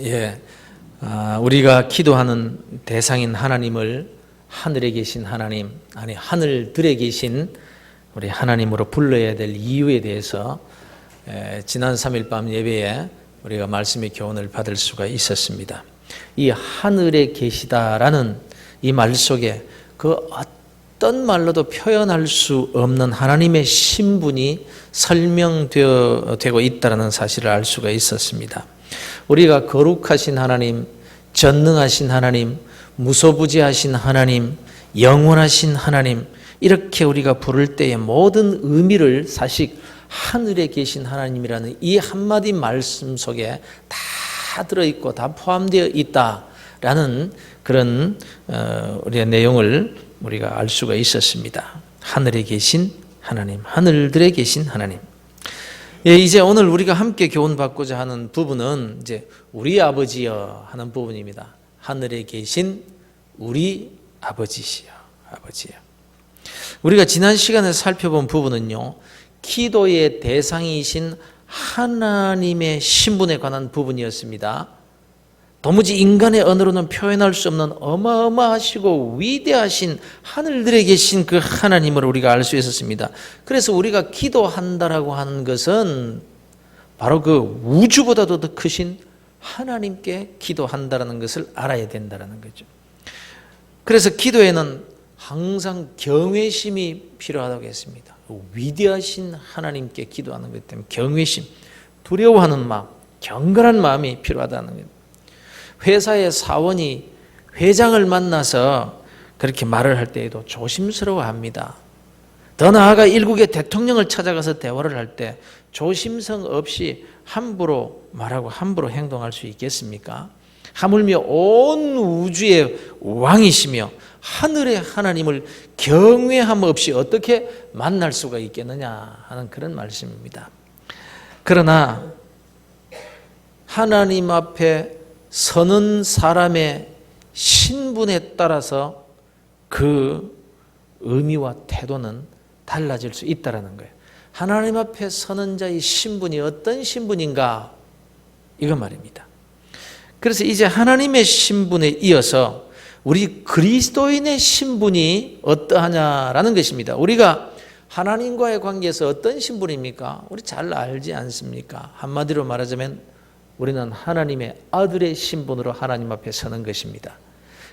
예, 우리가 기도하는 대상인 하나님을 하늘에 계신 하나님, 아니 하늘들에 계신 우리 하나님으로 불러야 될 이유에 대해서 지난 3일 밤 예배에 우리가 말씀의 교훈을 받을 수가 있었습니다. 이 하늘에 계시다라는 이 말 속에 그 어떤 말로도 표현할 수 없는 하나님의 신분이 설명되고 있다는 사실을 알 수가 있었습니다. 우리가 거룩하신 하나님, 전능하신 하나님, 무소부지하신 하나님, 영원하신 하나님, 이렇게 우리가 부를 때의 모든 의미를 사실 하늘에 계신 하나님이라는 이 한마디 말씀 속에 다 들어있고 다 포함되어 있다라는 그런 우리의 내용을 우리가 알 수가 있었습니다. 하늘에 계신 하나님, 하늘들에 계신 하나님. 예, 이제 오늘 우리가 함께 교훈받고자 하는 부분은 이제 우리 아버지여 하는 부분입니다. 하늘에 계신 우리 아버지시여, 아버지여. 우리가 지난 시간에 살펴본 부분은요, 기도의 대상이신 하나님의 신분에 관한 부분이었습니다. 도무지 인간의 언어로는 표현할 수 없는 어마어마하시고 위대하신 하늘들에 계신 그 하나님을 우리가 알 수 있었습니다. 그래서 우리가 기도한다라고 하는 것은 바로 그 우주보다도 더 크신 하나님께 기도한다라는 것을 알아야 된다는 거죠. 그래서 기도에는 항상 경외심이 필요하다고 했습니다. 위대하신 하나님께 기도하는 것 때문에 경외심, 두려워하는 마음, 경건한 마음이 필요하다는 거예요. 회사의 사원이 회장을 만나서 그렇게 말을 할 때에도 조심스러워합니다. 더 나아가 일국의 대통령을 찾아가서 대화를 할 때 조심성 없이 함부로 말하고 함부로 행동할 수 있겠습니까? 하물며 온 우주의 왕이시며 하늘의 하나님을 경외함 없이 어떻게 만날 수가 있겠느냐 하는 그런 말씀입니다. 그러나 하나님 앞에 서는 사람의 신분에 따라서 그 의미와 태도는 달라질 수 있다는 거예요. 하나님 앞에 서는 자의 신분이 어떤 신분인가? 이건 말입니다. 그래서 이제 하나님의 신분에 이어서 우리 그리스도인의 신분이 어떠하냐라는 것입니다. 우리가 하나님과의 관계에서 어떤 신분입니까? 우리 잘 알지 않습니까? 한마디로 말하자면 우리는 하나님의 아들의 신분으로 하나님 앞에 서는 것입니다.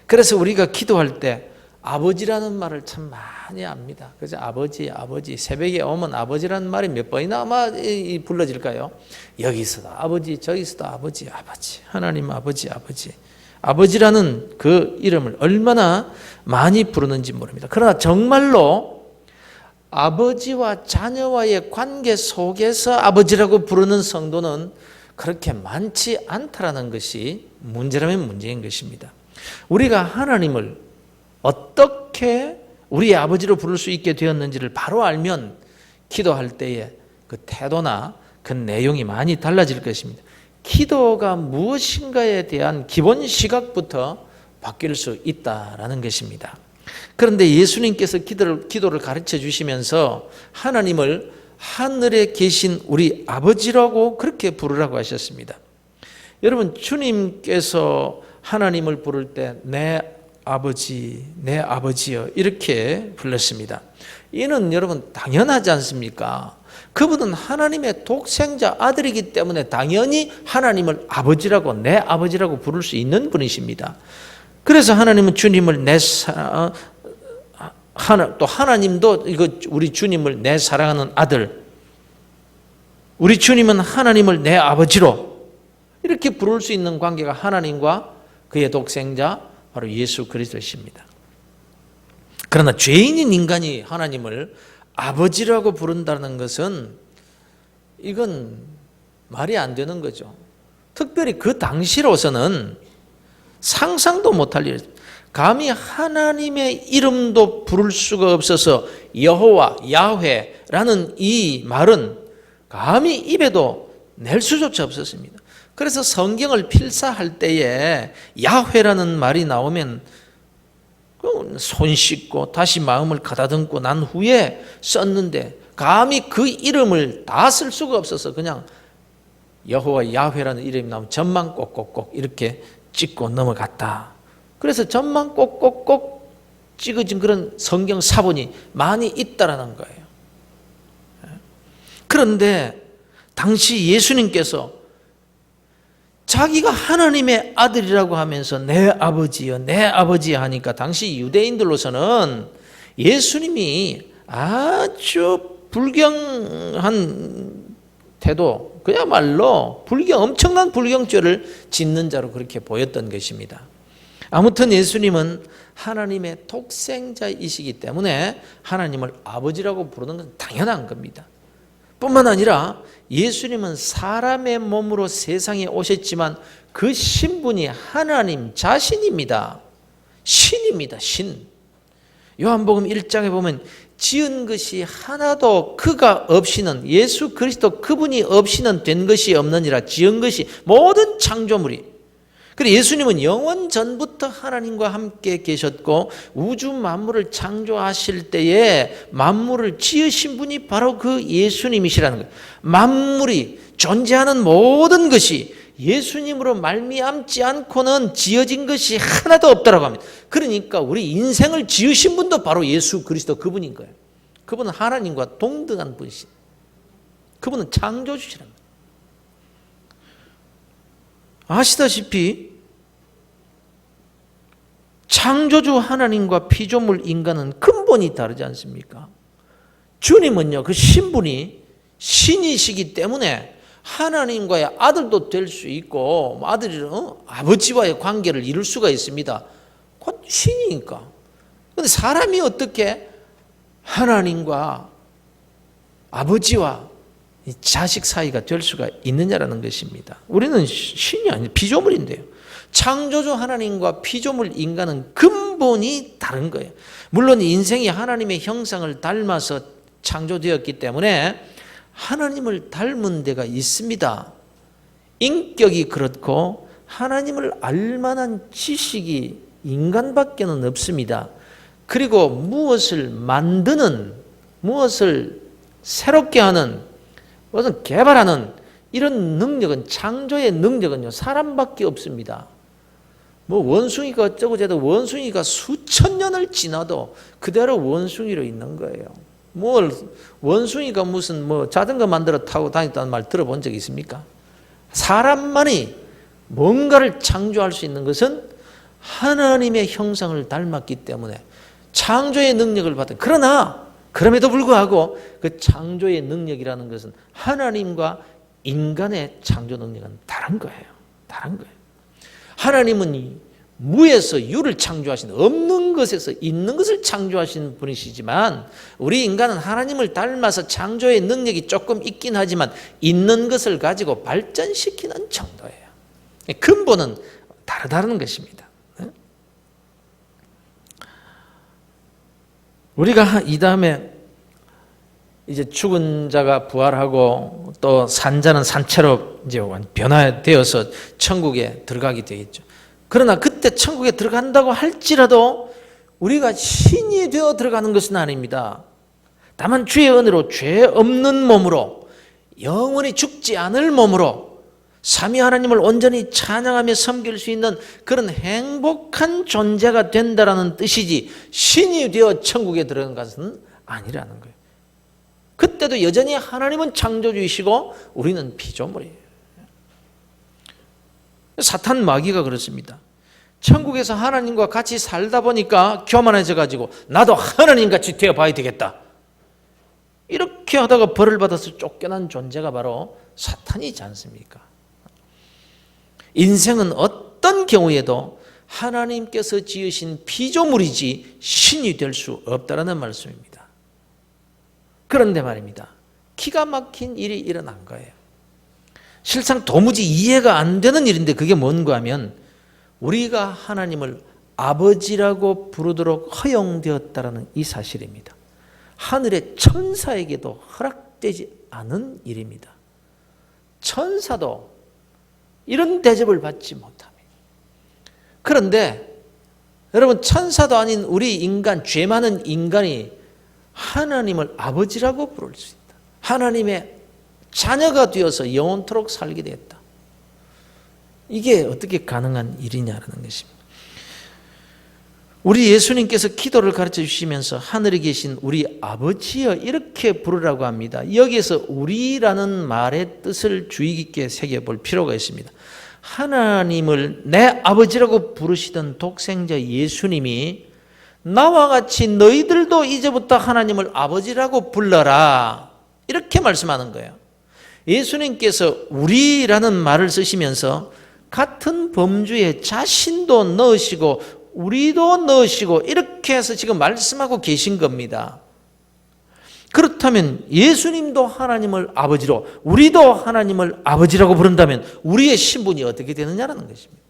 그래서 우리가 기도할 때 아버지라는 말을 참 많이 합니다. 그래서 아버지, 아버지, 새벽에 오면 아버지라는 말이 몇 번이나 아마 불러질까요? 여기서도 아버지, 저기서도 아버지, 아버지, 하나님 아버지, 아버지. 아버지라는 그 이름을 얼마나 많이 부르는지 모릅니다. 그러나 정말로 아버지와 자녀와의 관계 속에서 아버지라고 부르는 성도는 그렇게 많지 않다라는 것이 문제라면 문제인 것입니다. 우리가 하나님을 어떻게 우리의 아버지로 부를 수 있게 되었는지를 바로 알면 기도할 때의 그 태도나 그 내용이 많이 달라질 것입니다. 기도가 무엇인가에 대한 기본 시각부터 바뀔 수 있다라는 것입니다. 그런데 예수님께서 기도를 가르쳐 주시면서 하나님을 하늘에 계신 우리 아버지라고 그렇게 부르라고 하셨습니다. 여러분, 주님께서 하나님을 부를 때 내 아버지, 내 아버지여 이렇게 불렀습니다. 이는 여러분 당연하지 않습니까? 그분은 하나님의 독생자 아들이기 때문에 당연히 하나님을 아버지라고, 내 아버지라고 부를 수 있는 분이십니다. 그래서 하나님은 주님을 또 하나님도 우리 주님을 내 사랑하는 아들, 우리 주님은 하나님을 내 아버지로 이렇게 부를 수 있는 관계가 하나님과 그의 독생자 바로 예수 그리스도십니다. 그러나 죄인인 인간이 하나님을 아버지라고 부른다는 것은 이건 말이 안 되는 거죠. 특별히 그 당시로서는 상상도 못할 일이죠. 감히 하나님의 이름도 부를 수가 없어서 여호와, 야훼라는 이 말은 감히 입에도 낼 수조차 없었습니다. 그래서 성경을 필사할 때에 야훼라는 말이 나오면 손 씻고 다시 마음을 가다듬고 난 후에 썼는데 감히 그 이름을 다 쓸 수가 없어서 그냥 여호와 야훼라는 이름이 나오면 점만 꼭꼭꼭 이렇게 찍고 넘어갔다. 그래서 점만 꼭꼭꼭 찍어진 그런 성경 사본이 많이 있다라는 거예요. 그런데 당시 예수님께서 자기가 하나님의 아들이라고 하면서 내 아버지여 내 아버지 하니까 당시 유대인들로서는 예수님이 아주 불경한 태도, 그야말로 엄청난 불경죄를 짓는 자로 그렇게 보였던 것입니다. 아무튼 예수님은 하나님의 독생자이시기 때문에 하나님을 아버지라고 부르는 건 당연한 겁니다. 뿐만 아니라 예수님은 사람의 몸으로 세상에 오셨지만 그 신분이 하나님 자신입니다. 신입니다. 신. 요한복음 1장에 보면 지은 것이 하나도 그가 없이는, 예수 그리스도 그분이 없이는 된 것이 없느니라. 지은 것이 모든 창조물이. 그리고 예수님은 영원 전부터 하나님과 함께 계셨고 우주 만물을 창조하실 때에 만물을 지으신 분이 바로 그 예수님이시라는 거예요. 만물이 존재하는 모든 것이 예수님으로 말미암지 않고는 지어진 것이 하나도 없다라고 합니다. 그러니까 우리 인생을 지으신 분도 바로 예수 그리스도 그분인 거예요. 그분은 하나님과 동등한 분이신, 그분은 창조주시랍니다. 아시다시피 창조주 하나님과 피조물 인간은 근본이 다르지 않습니까? 주님은요, 그 신분이 신이시기 때문에 하나님과의 아들도 될 수 있고 아버지와의 관계를 이룰 수가 있습니다. 곧 신이니까. 그런데 사람이 어떻게 하나님과 아버지와 자식 사이가 될 수가 있느냐라는 것입니다. 우리는 신이 아니에요. 피조물인데요. 창조주 하나님과 피조물 인간은 근본이 다른 거예요. 물론 인생이 하나님의 형상을 닮아서 창조되었기 때문에 하나님을 닮은 데가 있습니다. 인격이 그렇고 하나님을 알만한 지식이 인간밖에는 없습니다. 그리고 무엇을 만드는, 무엇을 새롭게 하는, 무엇을 개발하는 이런 능력은, 창조의 능력은요, 사람밖에 없습니다. 원숭이가 어쩌고 저쩌고 원숭이가 수천 년을 지나도 그대로 원숭이로 있는 거예요. 원숭이가 무슨 자전거 만들어 타고 다녔다는 말 들어본 적 있습니까? 사람만이 뭔가를 창조할 수 있는 것은 하나님의 형상을 닮았기 때문에 창조의 능력을 받은, 그러나 그럼에도 불구하고 그 창조의 능력이라는 것은 하나님과 인간의 창조 능력은 다른 거예요. 다른 거예요. 하나님은 무에서 유를 창조하신, 없는 것에서 있는 것을 창조하신 분이시지만 우리 인간은 하나님을 닮아서 창조의 능력이 조금 있긴 하지만 있는 것을 가지고 발전시키는 정도예요. 근본은 다르다는 것입니다. 우리가 이 다음에 이제 죽은 자가 부활하고 또 산자는 산채로 이제 변화되어서 천국에 들어가게 되겠죠. 그러나 그때 천국에 들어간다고 할지라도 우리가 신이 되어 들어가는 것은 아닙니다. 다만 주의 은혜로 죄 없는 몸으로, 영원히 죽지 않을 몸으로 삼위 하나님을 온전히 찬양하며 섬길 수 있는 그런 행복한 존재가 된다라는 뜻이지, 신이 되어 천국에 들어간 것은 아니라는 거예요. 그때도 여전히 하나님은 창조주이시고 우리는 피조물이에요. 사탄 마귀가 그렇습니다. 천국에서 하나님과 같이 살다 보니까 교만해져 가지고 나도 하나님같이 되어봐야 되겠다, 이렇게 하다가 벌을 받아서 쫓겨난 존재가 바로 사탄이지 않습니까? 인생은 어떤 경우에도 하나님께서 지으신 피조물이지 신이 될 수 없다는 말씀입니다. 그런데 말입니다, 기가 막힌 일이 일어난 거예요. 실상 도무지 이해가 안 되는 일인데 그게 뭔가 하면 우리가 하나님을 아버지라고 부르도록 허용되었다는 이 사실입니다. 하늘의 천사에게도 허락되지 않은 일입니다. 천사도 이런 대접을 받지 못합니다. 그런데 여러분, 천사도 아닌 우리 인간, 죄 많은 인간이 하나님을 아버지라고 부를 수 있다. 하나님의 자녀가 되어서 영원토록 살게 되었다. 이게 어떻게 가능한 일이냐라는 것입니다. 우리 예수님께서 기도를 가르쳐 주시면서 하늘에 계신 우리 아버지여 이렇게 부르라고 합니다. 여기에서 우리라는 말의 뜻을 주의 깊게 새겨볼 필요가 있습니다. 하나님을 내 아버지라고 부르시던 독생자 예수님이 나와 같이 너희들도 이제부터 하나님을 아버지라고 불러라 이렇게 말씀하는 거예요. 예수님께서 우리라는 말을 쓰시면서 같은 범주에 자신도 넣으시고 우리도 넣으시고 이렇게 해서 지금 말씀하고 계신 겁니다. 그렇다면 예수님도 하나님을 아버지로 우리도 하나님을 아버지라고 부른다면 우리의 신분이 어떻게 되느냐라는 것입니다.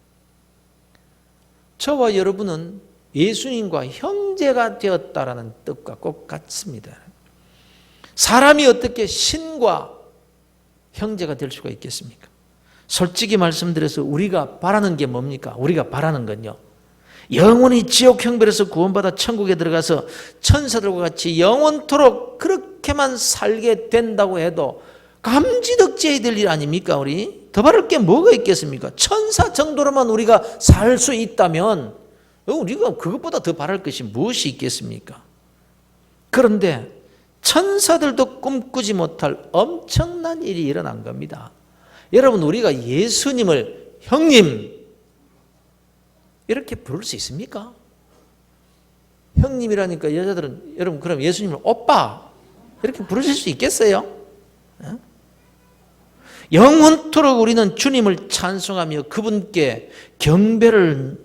저와 여러분은 예수님과 형제가 되었다라는 뜻과 꼭 같습니다. 사람이 어떻게 신과 형제가 될 수가 있겠습니까? 솔직히 말씀드려서 우리가 바라는 게 뭡니까? 우리가 바라는 건요, 영원히 지옥 형벌에서 구원받아 천국에 들어가서 천사들과 같이 영원토록 그렇게만 살게 된다고 해도 감지덕지해야 될 일 아닙니까? 우리 더 바랄 게 뭐가 있겠습니까? 천사 정도로만 우리가 살 수 있다면 우리가 그것보다 더 바랄 것이 무엇이 있겠습니까? 그런데 천사들도 꿈꾸지 못할 엄청난 일이 일어난 겁니다. 여러분, 우리가 예수님을 형님 이렇게 부를 수 있습니까? 형님이라니까 여자들은 여러분 그럼 예수님을 오빠 이렇게 부르실 수 있겠어요? 영원토록 우리는 주님을 찬송하며 그분께 경배를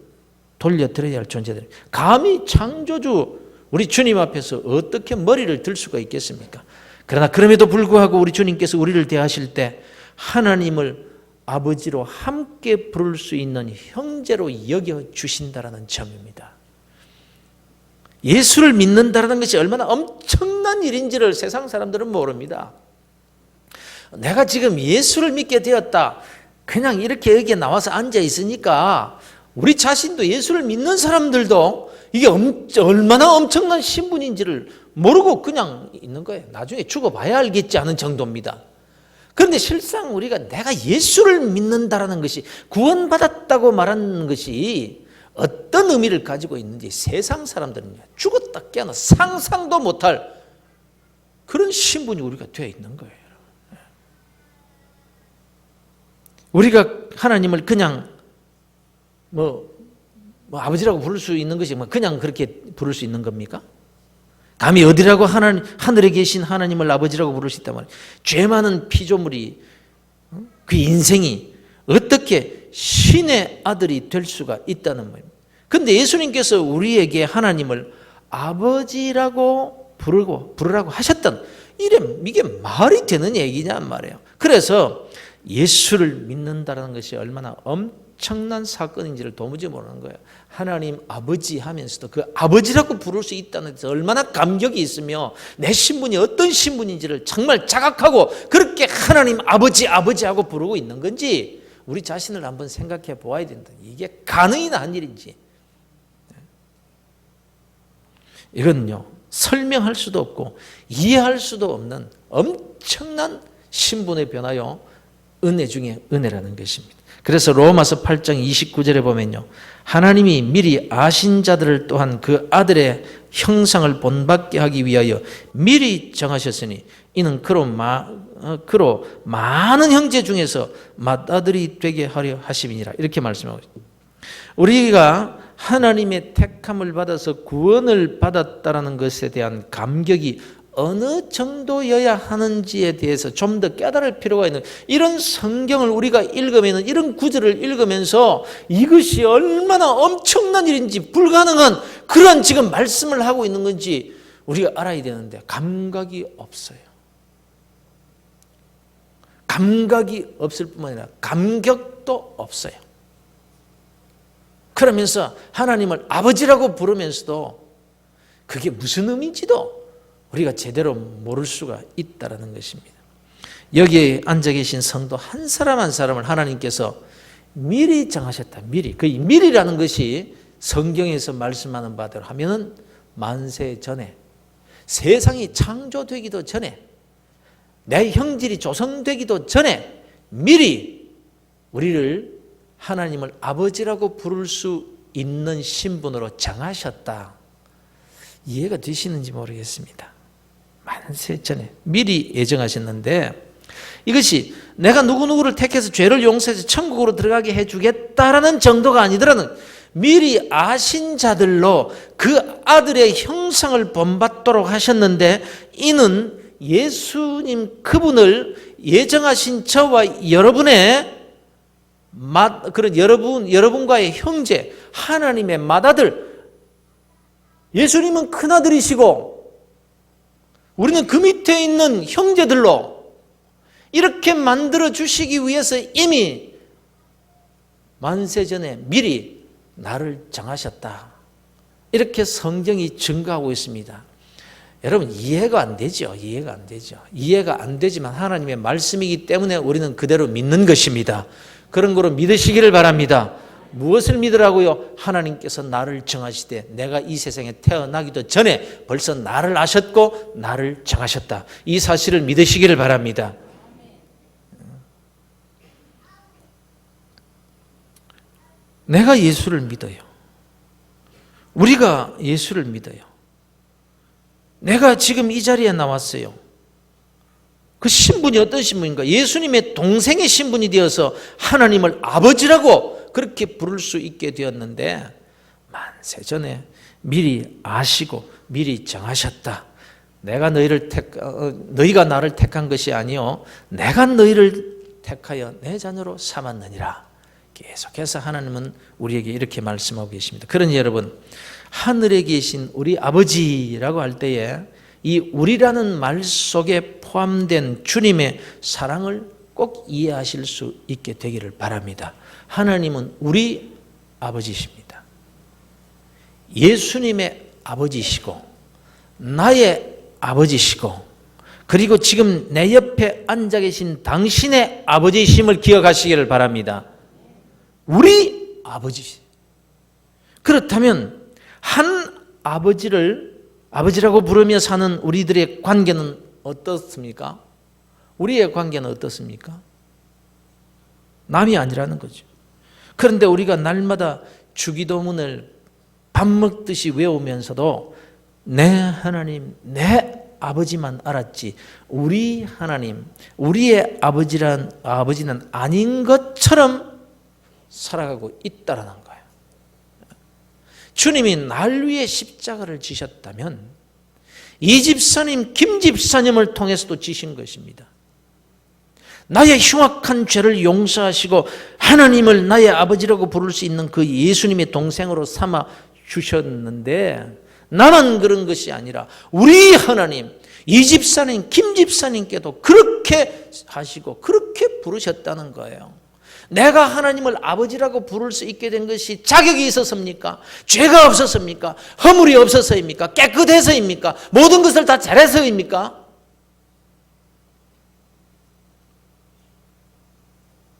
돌려드려야 할 존재들. 감히 창조주 우리 주님 앞에서 어떻게 머리를 들 수가 있겠습니까? 그러나 그럼에도 불구하고 우리 주님께서 우리를 대하실 때 하나님을 아버지로 함께 부를 수 있는 형제로 여겨주신다라는 점입니다. 예수를 믿는다는 것이 얼마나 엄청난 일인지를 세상 사람들은 모릅니다. 내가 지금 예수를 믿게 되었다, 그냥 이렇게 여기에 나와서 앉아 있으니까 우리 자신도 예수를 믿는 사람들도 이게 얼마나 엄청난 신분인지를 모르고 그냥 있는 거예요. 나중에 죽어봐야 알겠지 않은 정도입니다. 그런데 실상 우리가 내가 예수를 믿는다라는 것이, 구원받았다고 말하는 것이 어떤 의미를 가지고 있는지 세상 사람들은 죽었다 깨어나 상상도 못할 그런 신분이 우리가 되어 있는 거예요. 우리가 하나님을 그냥 뭐 아버지라고 부를 수 있는 것이 그냥 그렇게 부를 수 있는 겁니까? 감히 어디라고 하늘에 계신 하나님을 아버지라고 부를 수 있단 말이에요. 죄 많은 피조물이, 그 인생이 어떻게 신의 아들이 될 수가 있다는 말입니다. 그런데 예수님께서 우리에게 하나님을 아버지라고 부르라고 하셨던, 이게 말이 되는 얘기냔 말이에요. 그래서 예수를 믿는다는 것이 얼마나 엄청난 사건인지를 도무지 모르는 거예요. 하나님 아버지 하면서도 그 아버지라고 부를 수 있다는 데서 얼마나 감격이 있으며 내 신분이 어떤 신분인지를 정말 자각하고 그렇게 하나님 아버지 하고 부르고 있는 건지 우리 자신을 한번 생각해 보아야 된다. 이게 가능이나 한 일인지. 이건요, 설명할 수도 없고 이해할 수도 없는 엄청난 신분의 변화요, 은혜 중에 은혜라는 것입니다. 그래서 로마서 8장 29절에 보면요, 하나님이 미리 아신 자들을 또한 그 아들의 형상을 본받게 하기 위하여 미리 정하셨으니 이는 그로 많은 형제 중에서 맏아들이 되게 하려 하심이니라, 이렇게 말씀하고 있습니다. 우리가 하나님의 택함을 받아서 구원을 받았다는 것에 대한 감격이 어느 정도여야 하는지에 대해서 좀 더 깨달을 필요가 있는, 이런 성경을 우리가 읽으면, 이런 구절을 읽으면서 이것이 얼마나 엄청난 일인지, 불가능한 그런 지금 말씀을 하고 있는 건지 우리가 알아야 되는데 감각이 없어요. 감각이 없을 뿐만 아니라 감격도 없어요. 그러면서 하나님을 아버지라고 부르면서도 그게 무슨 의미인지도 우리가 제대로 모를 수가 있다는 것입니다. 여기에 앉아 계신 성도 한 사람 한 사람을 하나님께서 미리 정하셨다. 미리. 그 미리라는 것이 성경에서 말씀하는 바대로 하면은 만세 전에, 세상이 창조되기도 전에 내 형질이 조성되기도 전에 미리 우리를 하나님을 아버지라고 부를 수 있는 신분으로 정하셨다. 이해가 되시는지 모르겠습니다. 만세 전에 미리 예정하셨는데, 이것이 내가 누구누구를 택해서 죄를 용서해서 천국으로 들어가게 해주겠다라는 정도가 아니더라는, 미리 아신 자들로 그 아들의 형상을 본받도록 하셨는데, 이는 예수님 그분을 예정하신 저와 여러분의 그런 여러분과의 형제, 하나님의 맏아들, 예수님은 큰아들이시고 우리는 그 밑에 있는 형제들로 이렇게 만들어 주시기 위해서 이미 만세 전에 미리 나를 정하셨다. 이렇게 성경이 증거하고 있습니다. 여러분, 이해가 안 되죠. 이해가 안 되죠. 이해가 안 되지만 하나님의 말씀이기 때문에 우리는 그대로 믿는 것입니다. 그런 거로 믿으시기를 바랍니다. 무엇을 믿으라고요? 하나님께서 나를 정하시되 내가 이 세상에 태어나기도 전에 벌써 나를 아셨고 나를 정하셨다. 이 사실을 믿으시기를 바랍니다. 내가 예수를 믿어요. 우리가 예수를 믿어요. 내가 지금 이 자리에 나왔어요. 그 신분이 어떤 신분인가? 예수님의 동생의 신분이 되어서 하나님을 아버지라고 그렇게 부를 수 있게 되었는데, 만세 전에 미리 아시고 미리 정하셨다. 내가 너희가 나를 택한 것이 아니요 내가 너희를 택하여 내 자녀로 삼았느니라. 계속해서 하나님은 우리에게 이렇게 말씀하고 계십니다. 그러니 여러분, 하늘에 계신 우리 아버지라고 할 때에 이 우리라는 말 속에 포함된 주님의 사랑을 꼭 이해하실 수 있게 되기를 바랍니다. 하나님은 우리 아버지십니다. 예수님의 아버지시고 나의 아버지시고, 그리고 지금 내 옆에 앉아 계신 당신의 아버지심을 기억하시기를 바랍니다. 우리 아버지. 그렇다면 한 아버지라고 부르며 사는 우리들의 관계는 어떻습니까? 우리의 관계는 어떻습니까? 남이 아니라는 거죠. 그런데 우리가 날마다 주기도문을 밥 먹듯이 외우면서도 내 하나님, 내 아버지만 알았지 우리 하나님, 우리의 아버지는 아닌 것처럼 살아가고 있다라는 거예요. 주님이 날 위해 십자가를 지셨다면 이 집사님, 김 집사님을 통해서도 지신 것입니다. 나의 흉악한 죄를 용서하시고 하나님을 나의 아버지라고 부를 수 있는 그 예수님의 동생으로 삼아 주셨는데, 나만 그런 것이 아니라 우리 하나님, 이 집사님, 김 집사님께도 그렇게 하시고 그렇게 부르셨다는 거예요. 내가 하나님을 아버지라고 부를 수 있게 된 것이 자격이 있었습니까? 죄가 없었습니까? 허물이 없어서입니까? 깨끗해서입니까? 모든 것을 다 잘해서입니까?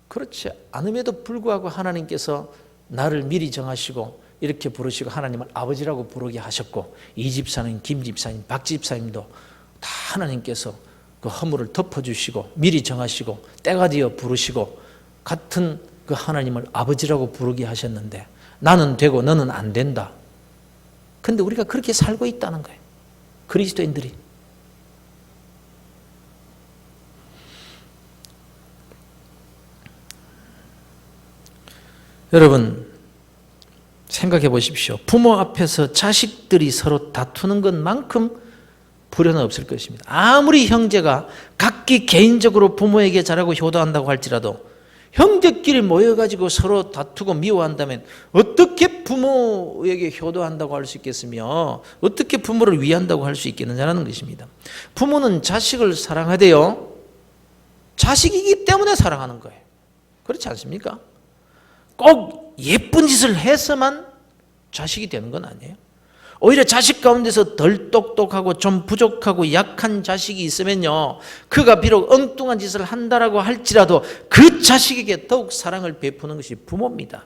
그렇지 않음에도 불구하고 하나님께서 나를 미리 정하시고 이렇게 부르시고 하나님을 아버지라고 부르게 하셨고, 이 집사님, 김 집사님, 박 집사님도 다 하나님께서 그 허물을 덮어주시고 미리 정하시고 때가 되어 부르시고 같은 그 하나님을 아버지라고 부르게 하셨는데, 나는 되고 너는 안 된다. 근데 우리가 그렇게 살고 있다는 거예요. 그리스도인들이. 여러분, 생각해 보십시오. 부모 앞에서 자식들이 서로 다투는 것만큼 불효는 없을 것입니다. 아무리 형제가 각기 개인적으로 부모에게 잘하고 효도한다고 할지라도 형제끼리 모여가지고 서로 다투고 미워한다면 어떻게 부모에게 효도한다고 할 수 있겠으며 어떻게 부모를 위한다고 할 수 있겠느냐는 것입니다. 부모는 자식을 사랑하되요, 자식이기 때문에 사랑하는 거예요. 그렇지 않습니까? 꼭 예쁜 짓을 해서만 자식이 되는 건 아니에요. 오히려 자식 가운데서 덜 똑똑하고 좀 부족하고 약한 자식이 있으면요, 그가 비록 엉뚱한 짓을 한다라고 할지라도 그 자식에게 더욱 사랑을 베푸는 것이 부모입니다.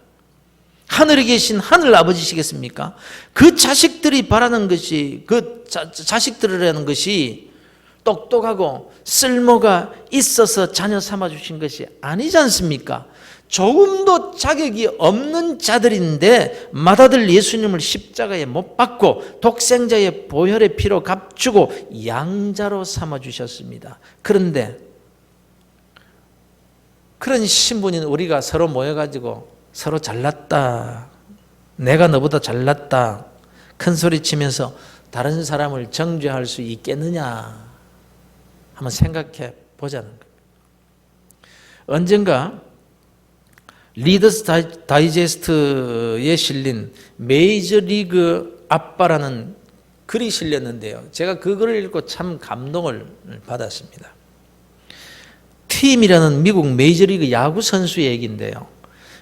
하늘에 계신 하늘 아버지시겠습니까? 그 자식들이 바라는 것이, 그 자식들이라는 것이 똑똑하고 쓸모가 있어서 자녀 삼아주신 것이 아니지 않습니까? 조금도 자격이 없는 자들인데 맏아들 예수님을 십자가에 못 박고 독생자의 보혈의 피로 값주고 양자로 삼아주셨습니다. 그런데 그런 신분인 우리가 서로 모여가지고 서로 잘났다, 내가 너보다 잘났다 큰 소리 치면서 다른 사람을 정죄할 수 있겠느냐 한번 생각해 보자는 거예요. 언젠가 리더스 다이제스트에 실린 메이저리그 아빠라는 글이 실렸는데요. 제가 그 글을 읽고 참 감동을 받았습니다. 팀이라는 미국 메이저리그 야구 선수 얘기인데요.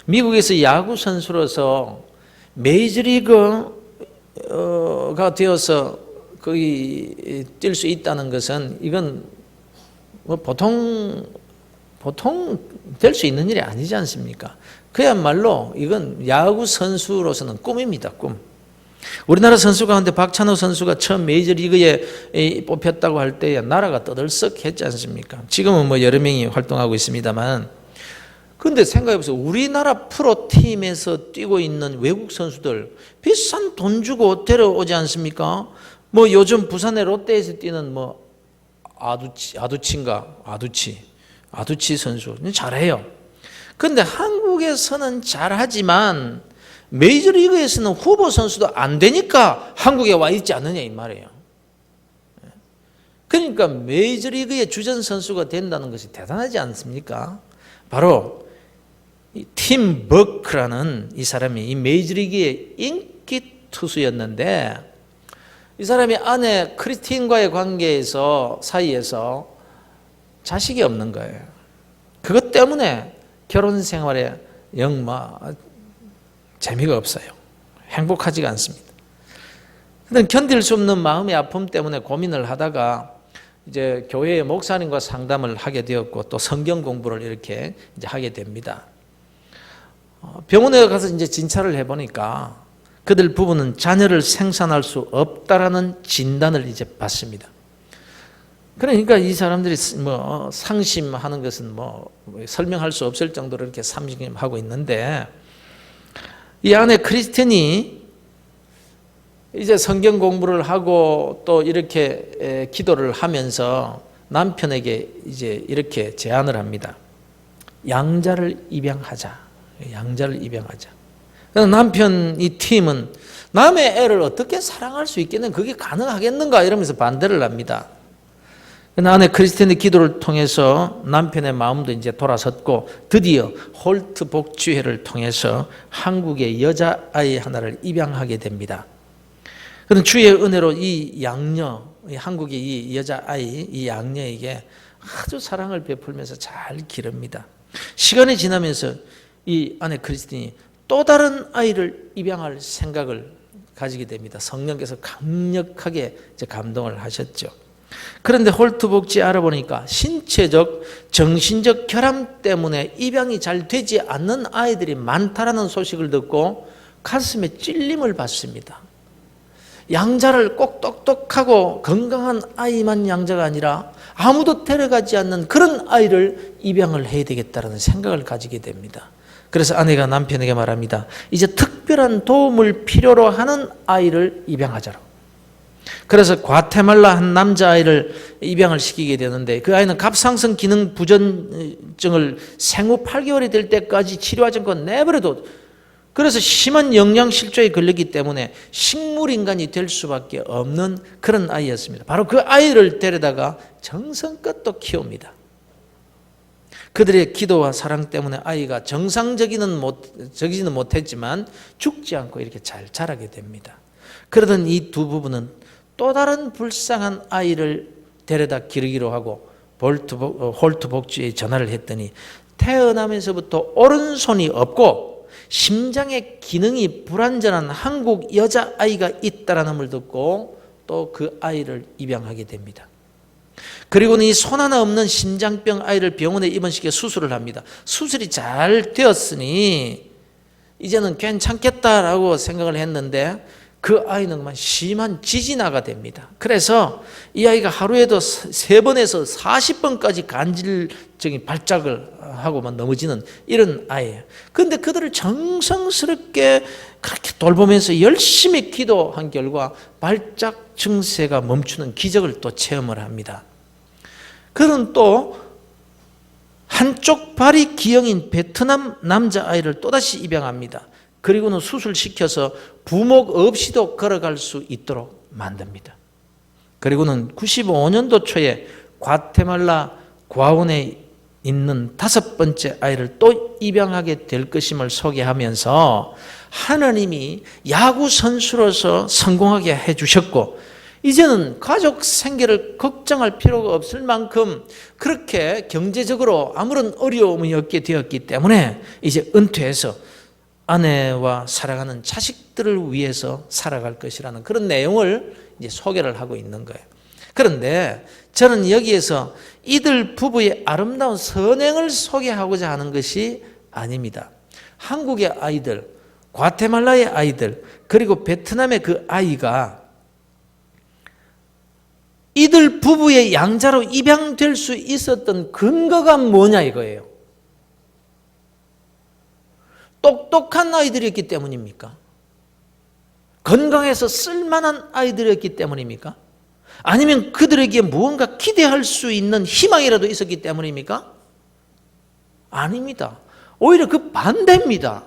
미국에서 야구 선수로서 메이저리그가 되어서 거기 뛸 수 있다는 것은 이건 뭐 보통 될 수 있는 일이 아니지 않습니까? 그야말로 이건 야구 선수로서는 꿈입니다. 꿈. 우리나라 선수 가운데 박찬호 선수가 처음 메이저리그에 뽑혔다고 할 때에 나라가 떠들썩했지 않습니까? 지금은 뭐 여러 명이 활동하고 있습니다만, 그런데 생각해보세요. 우리나라 프로팀에서 뛰고 있는 외국 선수들 비싼 돈 주고 데려오지 않습니까? 뭐 요즘 부산의 롯데에서 뛰는 뭐 아두치 선수 잘해요. 그런데 한국에서는 잘하지만 메이저리그에서는 후보 선수도 안 되니까 한국에 와 있지 않느냐 이 말이에요. 그러니까 메이저리그의 주전 선수가 된다는 것이 대단하지 않습니까? 바로 팀 버크라는 이 사람이 이 메이저리그의 인기 투수였는데, 이 사람이 아내 크리스틴과의 사이에서 자식이 없는 거예요. 그것 때문에 결혼 생활에 영 재미가 없어요. 행복하지가 않습니다. 근데 견딜 수 없는 마음의 아픔 때문에 고민을 하다가 이제 교회의 목사님과 상담을 하게 되었고 또 성경 공부를 이렇게 이제 하게 됩니다. 병원에 가서 이제 진찰을 해보니까 그들 부부는 자녀를 생산할 수 없다라는 진단을 이제 받습니다. 그러니까 이 사람들이 뭐 상심하는 것은 뭐 설명할 수 없을 정도로 이렇게 상심하고 있는데, 이 아내 크리스틴이 이제 성경 공부를 하고 또 이렇게 기도를 하면서 남편에게 이제 이렇게 제안을 합니다. 양자를 입양하자. 그래서 남편 이 팀은 남의 애를 어떻게 사랑할 수 있겠는가, 그게 가능하겠는가 이러면서 반대를 합니다. 아내 크리스틴의 기도를 통해서 남편의 마음도 이제 돌아섰고 드디어 홀트 복지회를 통해서 한국의 여자아이 하나를 입양하게 됩니다. 그런 주의 은혜로 이 양녀, 한국의 이 여자아이, 이 양녀에게 아주 사랑을 베풀면서 잘 기릅니다. 시간이 지나면서 이 아내 크리스틴이 또 다른 아이를 입양할 생각을 가지게 됩니다. 성령께서 강력하게 감동을 하셨죠. 그런데 홀트 복지 알아보니까 신체적, 정신적 결함 때문에 입양이 잘 되지 않는 아이들이 많다라는 소식을 듣고 가슴에 찔림을 받습니다. 양자를 꼭 똑똑하고 건강한 아이만 양자가 아니라 아무도 데려가지 않는 그런 아이를 입양을 해야 되겠다는 생각을 가지게 됩니다. 그래서 아내가 남편에게 말합니다. 이제 특별한 도움을 필요로 하는 아이를 입양하자고. 그래서 과테말라 한 남자아이를 입양을 시키게 되는데, 그 아이는 갑상선 기능 부전증을 생후 8개월이 될 때까지 치료하지 않고 내버려둬. 그래서 심한 영양실조에 걸렸기 때문에 식물인간이 될 수밖에 없는 그런 아이였습니다. 바로 그 아이를 데려다가 정성껏 또 키웁니다. 그들의 기도와 사랑 때문에 아이가 정상적이지는 못했지만 죽지 않고 이렇게 잘 자라게 됩니다. 그러던 이 두 부부는 또 다른 불쌍한 아이를 데려다 기르기로 하고 홀트 복지에 전화를 했더니 태어나면서부터 오른손이 없고 심장의 기능이 불완전한 한국 여자아이가 있다는 걸 듣고 또 그 아이를 입양하게 됩니다. 그리고는 이 손 하나 없는 심장병 아이를 병원에 입원시켜 수술을 합니다. 수술이 잘 되었으니 이제는 괜찮겠다라고 생각을 했는데, 그 아이는 그만 심한 지진아가 됩니다. 그래서 이 아이가 하루에도 3번에서 40번까지 간질적인 발작을 하고만 넘어지는 이런 아이예요. 그런데 그들을 정성스럽게 그렇게 돌보면서 열심히 기도한 결과 발작 증세가 멈추는 기적을 또 체험을 합니다. 그는 또 한쪽 발이 기형인 베트남 남자아이를 또다시 입양합니다. 그리고는 수술시켜서 부목 없이도 걸어갈 수 있도록 만듭니다. 그리고는 95년도 초에 과테말라 고아원에 있는 5번째 아이를 또 입양하게 될 것임을 소개하면서 하나님이 야구 선수로서 성공하게 해주셨고 이제는 가족 생계를 걱정할 필요가 없을 만큼 그렇게 경제적으로 아무런 어려움이 없게 되었기 때문에 이제 은퇴해서 아내와 살아가는 자식들을 위해서 살아갈 것이라는 그런 내용을 이제 소개를 하고 있는 거예요. 그런데 저는 여기에서 이들 부부의 아름다운 선행을 소개하고자 하는 것이 아닙니다. 한국의 아이들, 과테말라의 아이들, 그리고 베트남의 그 아이가 이들 부부의 양자로 입양될 수 있었던 근거가 뭐냐 이거예요. 똑똑한 아이들이었기 때문입니까? 건강해서 쓸만한 아이들이었기 때문입니까? 아니면 그들에게 무언가 기대할 수 있는 희망이라도 있었기 때문입니까? 아닙니다. 오히려 그 반대입니다.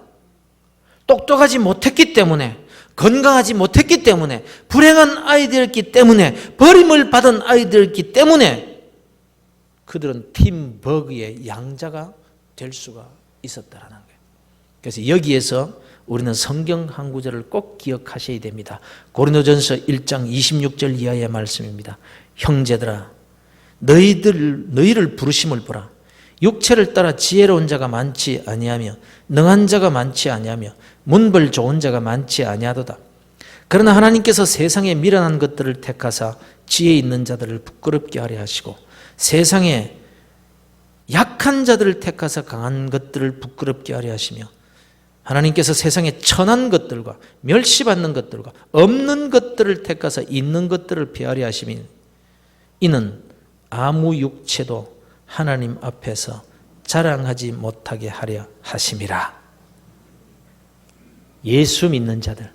똑똑하지 못했기 때문에, 건강하지 못했기 때문에, 불행한 아이들이었기 때문에, 버림을 받은 아이들이었기 때문에 그들은 팀 버그의 양자가 될 수가 있었다라는 거예요. 그래서 여기에서 우리는 성경 한 구절을 꼭 기억하셔야 됩니다. 고린도전서 1장 26절 이하의 말씀입니다. 형제들아, 너희를 부르심을 보라. 육체를 따라 지혜로운 자가 많지 아니하며 능한 자가 많지 아니하며 문벌 좋은 자가 많지 아니하도다. 그러나 하나님께서 세상에 미련한 것들을 택하사 지혜 있는 자들을 부끄럽게 하려 하시고 세상에 약한 자들을 택하사 강한 것들을 부끄럽게 하려 하시며 하나님께서 세상에 천한 것들과 멸시받는 것들과 없는 것들을 택하사 있는 것들을 피하려 하시니 이는 아무 육체도 하나님 앞에서 자랑하지 못하게 하려 하심이라. 예수 믿는 자들,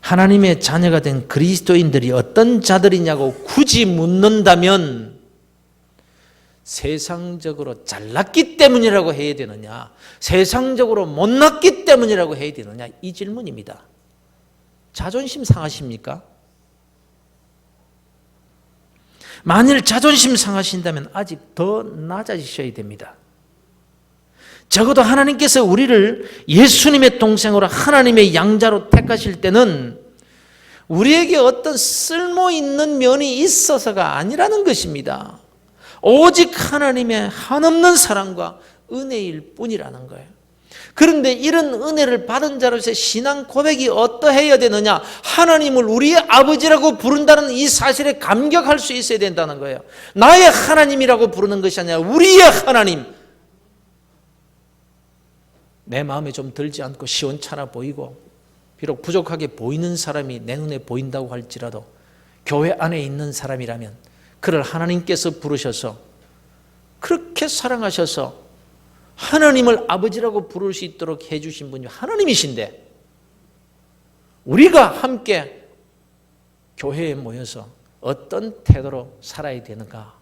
하나님의 자녀가 된 그리스도인들이 어떤 자들이냐고 굳이 묻는다면 세상적으로 잘났기 때문이라고 해야 되느냐, 세상적으로 못났기 때문이라고 해야 되느냐, 이 질문입니다. 자존심 상하십니까? 만일 자존심 상하신다면 아직 더 낮아지셔야 됩니다. 적어도 하나님께서 우리를 예수님의 동생으로 하나님의 양자로 택하실 때는 우리에게 어떤 쓸모있는 면이 있어서가 아니라는 것입니다. 오직 하나님의 한없는 사랑과 은혜일 뿐이라는 거예요. 그런데 이런 은혜를 받은 자로서의 신앙 고백이 어떠해야 되느냐? 하나님을 우리의 아버지라고 부른다는 이 사실에 감격할 수 있어야 된다는 거예요. 나의 하나님이라고 부르는 것이 아니라 우리의 하나님. 내 마음에 좀 들지 않고 시원찮아 보이고 비록 부족하게 보이는 사람이 내 눈에 보인다고 할지라도 교회 안에 있는 사람이라면 그를 하나님께서 부르셔서 그렇게 사랑하셔서 하나님을 아버지라고 부를 수 있도록 해주신 분이 하나님이신데 우리가 함께 교회에 모여서 어떤 태도로 살아야 되는가?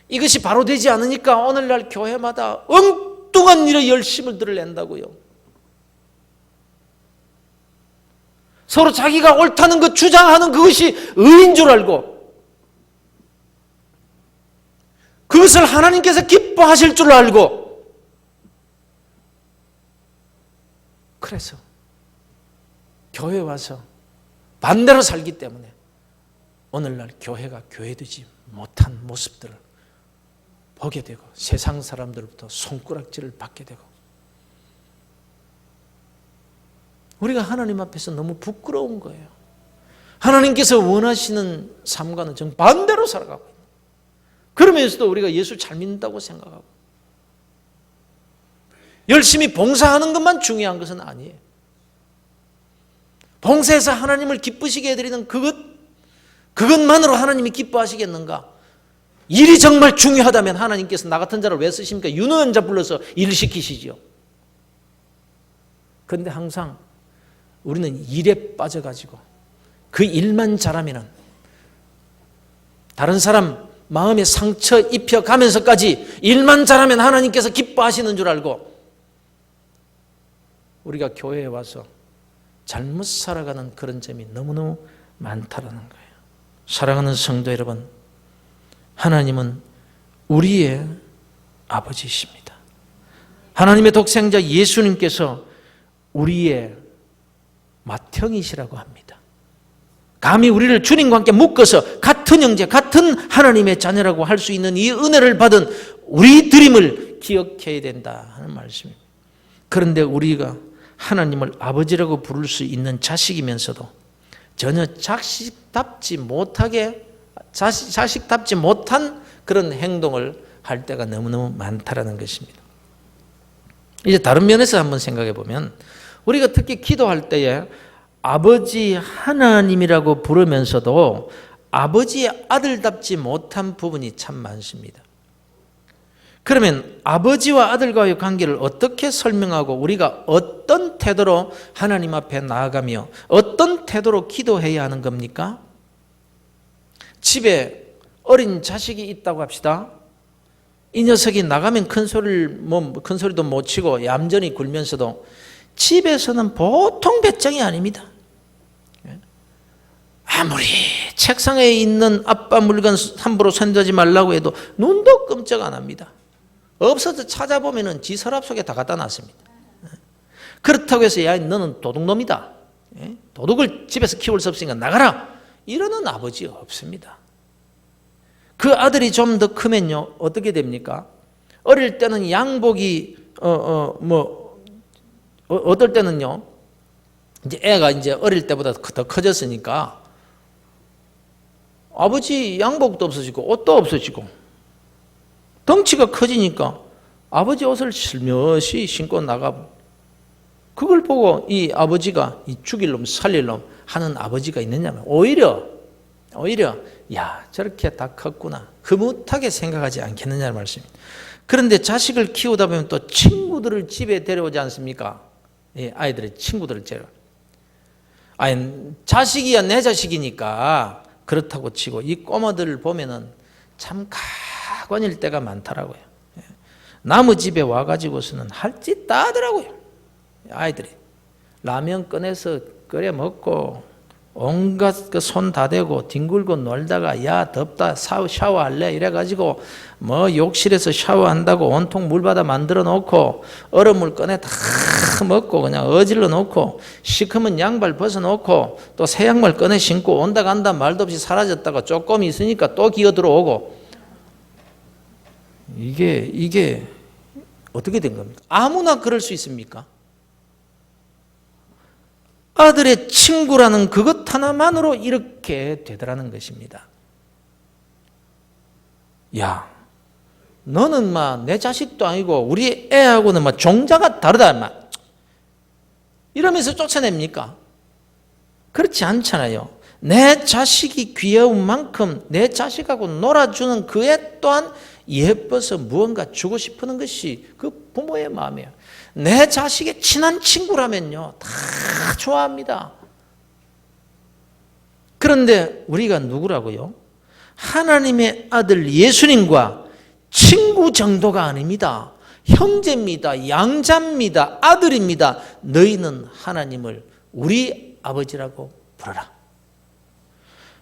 이것이 바로 되지 않으니까 오늘날 교회마다 엉뚱한 일에 열심을 드러낸다고요. 서로 자기가 옳다는 것 주장하는 그것이 의인 줄 알고 그것을 하나님께서 기뻐하실 줄 알고 그래서 교회에 와서 반대로 살기 때문에 오늘날 교회가 교회되지 못한 모습들을 보게 되고 세상 사람들부터 손가락질을 받게 되고 우리가 하나님 앞에서 너무 부끄러운 거예요. 하나님께서 원하시는 삶과는 정반대로 살아가고 있는. 그러면서도 우리가 예수 잘 믿는다고 생각하고 열심히 봉사하는 것만 중요한 것은 아니에요. 봉사해서 하나님을 기쁘시게 해드리는 그것만으로 하나님이 기뻐하시겠는가? 일이 정말 중요하다면 하나님께서 나 같은 자를 왜 쓰십니까? 유능한 자 불러서 일을 시키시죠. 그런데 항상 우리는 일에 빠져가지고 그 일만 잘하면 다른 사람 마음에 상처 입혀가면서까지 일만 잘하면 하나님께서 기뻐하시는 줄 알고 우리가 교회에 와서 잘못 살아가는 그런 점이 너무너무 많다라는 거예요. 사랑하는 성도 여러분, 하나님은 우리의 아버지이십니다. 하나님의 독생자 예수님께서 우리의 맏형이시라고 합니다. 감히 우리를 주님과 함께 묶어서 같은 형제, 같은 하나님의 자녀라고 할 수 있는 이 은혜를 받은 우리들임을 기억해야 된다 하는 말씀입니다. 그런데 우리가 하나님을 아버지라고 부를 수 있는 자식이면서도 전혀 자식답지 못한 그런 행동을 할 때가 너무너무 많다라는 것입니다. 이제 다른 면에서 한번 생각해 보면 우리가 특히 기도할 때에 아버지 하나님이라고 부르면서도 아버지의 아들답지 못한 부분이 참 많습니다. 그러면 아버지와 아들과의 관계를 어떻게 설명하고 우리가 어떤 태도로 하나님 앞에 나아가며 어떤 태도로 기도해야 하는 겁니까? 집에 어린 자식이 있다고 합시다. 이 녀석이 나가면 큰 소리도 못 치고 얌전히 굴면서도 집에서는 보통 배짱이 아닙니다. 아무리 책상에 있는 아빠 물건 함부로 손대지 말라고 해도 눈도 끔찍 안 합니다. 없어서 찾아보면 지 서랍 속에 다 갖다 놨습니다. 그렇다고 해서 야 너는 도둑놈이다. 도둑을 집에서 키울 수 없으니까 나가라. 이러는 아버지 없습니다. 그 아들이 좀 더 크면요 어떻게 됩니까? 어릴 때는 양복이 어떨 때는요 이제 애가 이제 어릴 때보다 더 커졌으니까 아버지 양복도 없어지고 옷도 없어지고 덩치가 커지니까 아버지 옷을 슬며시 신고 나가고 그걸 보고 이 아버지가 이 죽일 놈 살릴 놈 하는 아버지가 있느냐면 오히려 야 저렇게 다 컸구나 흐뭇하게 생각하지 않겠느냐는 말씀입니다. 그런데 자식을 키우다 보면 또 친구들을 집에 데려오지 않습니까? 예, 아이들의 친구들을 자식이야 내 자식이니까 그렇다고 치고 이 꼬마들을 보면은 참 가관일 때가 많더라고요. 남의 집에 와가지고서는 할 짓 다 하더라고요. 아이들이 라면 꺼내서 끓여 먹고 온갖 그 손 다 대고 뒹굴고 놀다가 야 덥다 샤워할래 이래가지고 뭐 욕실에서 샤워한다고 온통 물 받아 만들어 놓고 얼음물 꺼내 다 먹고 그냥 어질러 놓고 시커먼 양발 벗어 놓고 또 새 양말 꺼내 신고 온다 간다 말도 없이 사라졌다가 조금 있으니까 또 기어 들어오고 이게 어떻게 된 겁니까? 아무나 그럴 수 있습니까? 아들의 친구라는 그것 하나만으로 이렇게 되더라는 것입니다. 야, 너는 내 자식도 아니고 우리 애하고는 종자가 다르다 이러면서 쫓아냅니까? 그렇지 않잖아요. 내 자식이 귀여운 만큼 내 자식하고 놀아주는 그 애 또한 예뻐서 무언가 주고 싶은 것이 그 부모의 마음이에요. 내 자식의 친한 친구라면요 다 좋아합니다. 그런데 우리가 누구라고요? 하나님의 아들 예수님과 친구 정도가 아닙니다. 형제입니다. 양자입니다. 아들입니다. 너희는 하나님을 우리 아버지라고 부르라.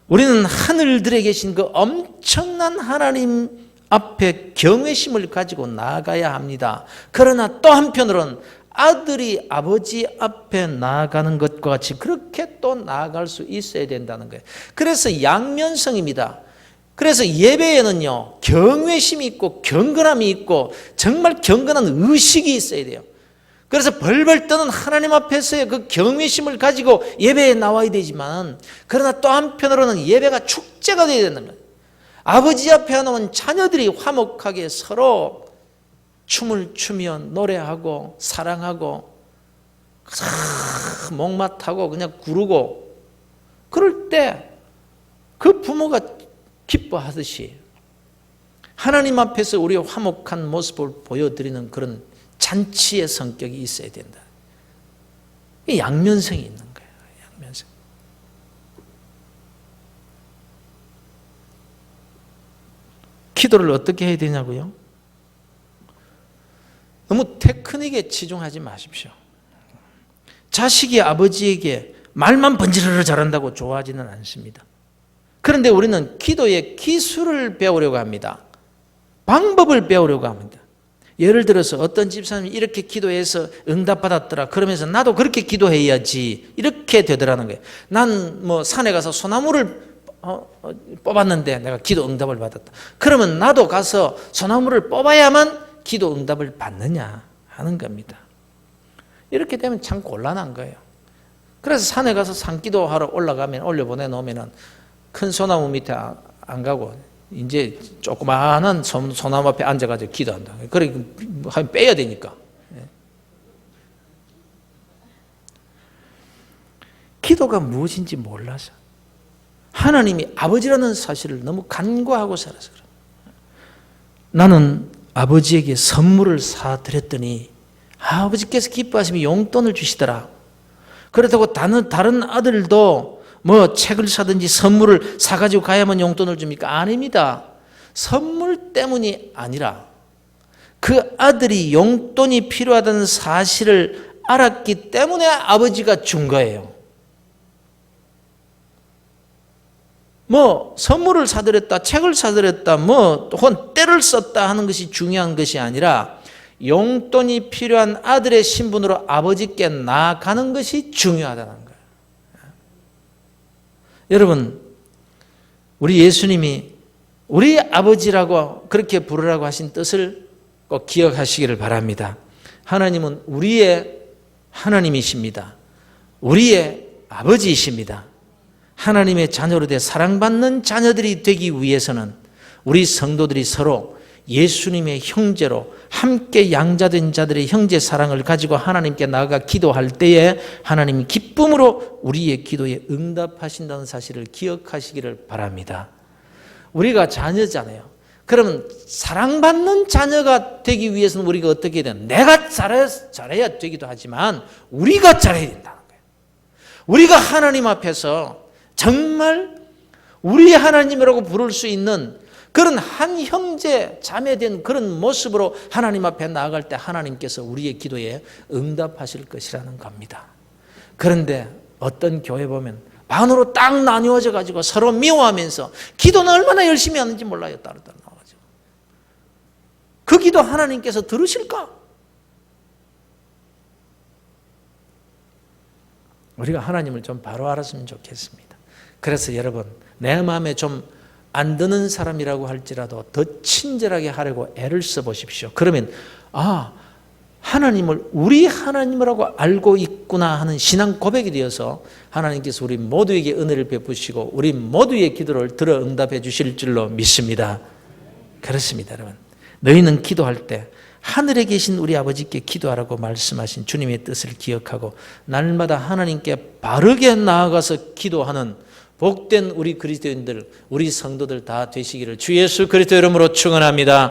우리는 하늘들에 계신 그 엄청난 하나님 앞에 경외심을 가지고 나아가야 합니다. 그러나 또 한편으로는 아들이 아버지 앞에 나아가는 것과 같이 그렇게 또 나아갈 수 있어야 된다는 거예요. 그래서 양면성입니다. 그래서 예배에는요 경외심이 있고 경건함이 있고 정말 경건한 의식이 있어야 돼요. 그래서 벌벌 떠는 하나님 앞에서의 그 경외심을 가지고 예배에 나와야 되지만 그러나 또 한편으로는 예배가 축제가 되어야 되는 거예요. 아버지 앞에 놓은 자녀들이 화목하게 서로 춤을 추며 노래하고 사랑하고 목마타고 그냥 구르고 그럴 때 그 부모가 기뻐하듯이 하나님 앞에서 우리의 화목한 모습을 보여드리는 그런 잔치의 성격이 있어야 된다. 이 양면성이 있는 거예요. 양면성. 기도를 어떻게 해야 되냐고요? 너무 테크닉에 치중하지 마십시오. 자식이 아버지에게 말만 번지르르 잘한다고 좋아하지는 않습니다. 그런데 우리는 기도의 기술을 배우려고 합니다. 방법을 배우려고 합니다. 예를 들어서 어떤 집사님이 이렇게 기도해서 응답받았더라. 그러면서 나도 그렇게 기도해야지. 이렇게 되더라는 거예요. 난 뭐 산에 가서 소나무를 뽑았는데 내가 기도 응답을 받았다. 그러면 나도 가서 소나무를 뽑아야만 기도 응답을 받느냐 하는 겁니다. 이렇게 되면 참 곤란한 거예요. 그래서 산에 가서 산기도하러 올려보내 놓으면 큰 소나무 밑에 안 가고 이제 조그마한 소나무 앞에 앉아가지고 기도한다. 그래 빼야 되니까. 기도가 무엇인지 몰라서 하나님이 아버지라는 사실을 너무 간과하고 살아서 그래요. 나는 아버지에게 선물을 사드렸더니 아버지께서 기뻐하시면 용돈을 주시더라. 그렇다고 다른 아들도 뭐 책을 사든지 선물을 사가지고 가야만 용돈을 줍니까? 아닙니다. 선물 때문이 아니라 그 아들이 용돈이 필요하다는 사실을 알았기 때문에 아버지가 준 거예요. 뭐 선물을 사드렸다, 책을 사드렸다, 뭐 혹은 때를 썼다 하는 것이 중요한 것이 아니라 용돈이 필요한 아들의 신분으로 아버지께 나아가는 것이 중요하다는 거예요. 여러분, 우리 예수님이 우리 아버지라고 그렇게 부르라고 하신 뜻을 꼭 기억하시기를 바랍니다. 하나님은 우리의 하나님이십니다. 우리의 아버지이십니다. 하나님의 자녀로 돼 사랑받는 자녀들이 되기 위해서는 우리 성도들이 서로 예수님의 형제로 함께 양자된 자들의 형제 사랑을 가지고 하나님께 나아가 기도할 때에 하나님이 기쁨으로 우리의 기도에 응답하신다는 사실을 기억하시기를 바랍니다. 우리가 자녀잖아요. 그러면 사랑받는 자녀가 되기 위해서는 우리가 어떻게 해야 되나? 내가 잘해야 되기도 하지만 우리가 잘해야 된다는 거예요. 우리가 하나님 앞에서 정말 우리 하나님이라고 부를 수 있는 그런 한 형제 자매된 그런 모습으로 하나님 앞에 나아갈 때 하나님께서 우리의 기도에 응답하실 것이라는 겁니다. 그런데 어떤 교회 보면 반으로 딱 나뉘어져 가지고 서로 미워하면서 기도는 얼마나 열심히 하는지 몰라요. 따로따로 나와가지고 그 기도 하나님께서 들으실까? 우리가 하나님을 좀 바로 알았으면 좋겠습니다. 그래서 여러분, 내 마음에 좀 안 드는 사람이라고 할지라도 더 친절하게 하려고 애를 써보십시오. 그러면 하나님을 우리 하나님이라고 알고 있구나 하는 신앙 고백이 되어서 하나님께서 우리 모두에게 은혜를 베푸시고 우리 모두의 기도를 들어 응답해 주실 줄로 믿습니다. 그렇습니다, 여러분. 너희는 기도할 때 하늘에 계신 우리 아버지께 기도하라고 말씀하신 주님의 뜻을 기억하고 날마다 하나님께 바르게 나아가서 기도하는 복된 우리 그리스도인들, 우리 성도들 다 되시기를 주 예수 그리스도 이름으로 축원합니다.